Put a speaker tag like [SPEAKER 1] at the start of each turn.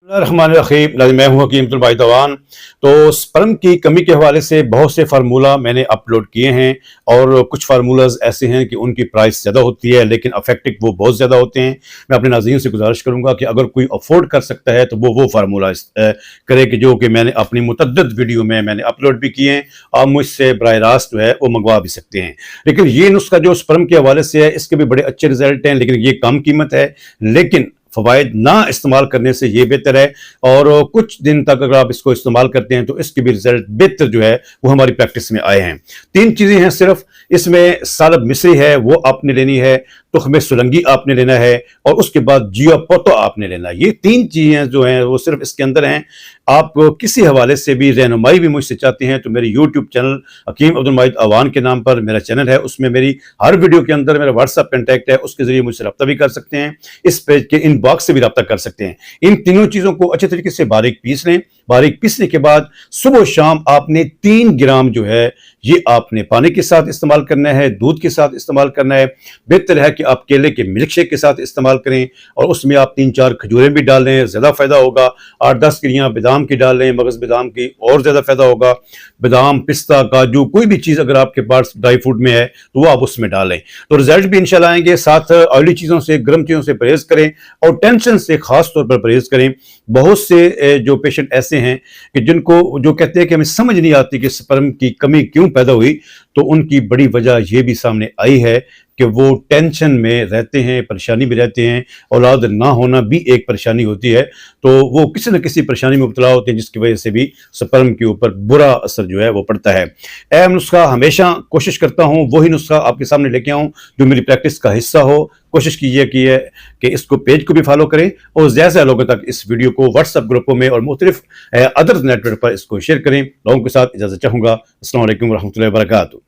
[SPEAKER 1] रहमान रहीम। मैं हूं हकीम अब्दुल बारी दवान। तो स्पर्म की कमी के हवाले से बहुत से फार्मूला मैंने अपलोड किए हैं और कुछ फार्मूलाज ऐसे हैं कि उनकी प्राइस ज़्यादा होती है लेकिन अफेक्टिव वो बहुत ज़्यादा होते हैं। मैं अपने नाज़रीन से गुजारिश करूंगा कि अगर कोई अफोर्ड कर सकता है तो वो फार्मूला करे कि जो कि मैंने अपनी मुतअद्दिद वीडियो में मैंने अपलोड भी किए हैं। आप मुझसे बराह रास्त जो है वो मंगवा भी सकते हैं। लेकिन ये नुस्खा जो स्पर्म के हवाले से है इसके भी बड़े अच्छे रिजल्ट हैं, लेकिन ये कम कीमत है। लेकिन फ़वाइद ना इस्तेमाल करने से ये बेहतर है और कुछ दिन तक अगर आप इसको इस्तेमाल करते हैं तो इसके भी रिजल्ट बेहतर जो है वो हमारी प्रैक्टिस में आए हैं। 3 चीज़ें हैं सिर्फ इसमें। सालब मिस्री है वो आपने लेनी है, तुख्मे सुलंगी आपने लेना है और उसके बाद जिया पोतो आपने लेना है। ये 3 चीज़ें जो हैं वो सिर्फ इसके अंदर हैं। आप किसी हवाले से भी रहनुमाई भी मुझसे चाहते हैं तो मेरे यूट्यूब चैनल हकीम अब्दुल बारी दवान के नाम पर मेरा चैनल है, उसमें मेरी हर वीडियो के अंदर मेरा व्हाट्सअप कॉन्टैक्ट है, उसके जरिए मुझसे रब्ता भी कर सकते हैं। इस पेज के इनबॉक्स से भी रब्ता कर सकते हैं। इन तीनों चीज़ों को अच्छे तरीके से बारीक पीस लें। बारीक पीसने के बाद सुबह शाम आपने 3 ग्राम जो है ये आपने पानी के साथ इस्तेमाल करना है, दूध के साथ इस्तेमाल करना है। बेहतर है कि आप केले के मिल्क शेक के साथ इस्तेमाल करें और उसमें आप 3-4 खजूरें भी डाल लें, ज़्यादा फ़ायदा होगा। 8-10 गिरियाँ बादाम की डाल लें, मगज़ बादाम की, और ज़्यादा फ़ायदा होगा। बादाम, पिस्ता, काजू, कोई भी चीज़ अगर आपके पास ड्राई फ्रूट में है तो वो आप उसमें डालें तो रिजल्ट भी इंशाल्लाह आएंगे। साथ ऑयली चीज़ों से, गर्म चीज़ों से परहेज़ करें और टेंशन से ख़ास तौर पर परहेज़ करें। बहुत से जो पेशेंट ऐसे हैं कि जिनको जो कहते हैं कि हमें समझ नहीं आती कि स्पर्म की कमी क्यों पैदा हुई, तो उनकी बड़ी वजह ये भी सामने आई है कि वो टेंशन में रहते हैं, परेशानी में रहते हैं। औलाद ना होना भी एक परेशानी होती है, तो वो किसी न किसी परेशानी में मुब्तला होते हैं जिसकी वजह से भी स्पर्म के ऊपर बुरा असर जो है वो पड़ता है। अहम नुस्खा हमेशा कोशिश करता हूँ वही नुस्खा आपके सामने लेके आऊँ जो मेरी प्रैक्टिस का हिस्सा हो। कोशिश कीजिए कि इसको पेज को भी फॉलो करें और ज़्यादा से लोगों तक इस वीडियो को व्हाट्सएप ग्रुपों में और मुख्तलिफ अदर नेटवर्क पर इसको शेयर करें। लोगों के साथ इजाज़त चाहूँगा। अस्सलाम वालेकुम रहमतुल्लाहि व बरकातहू।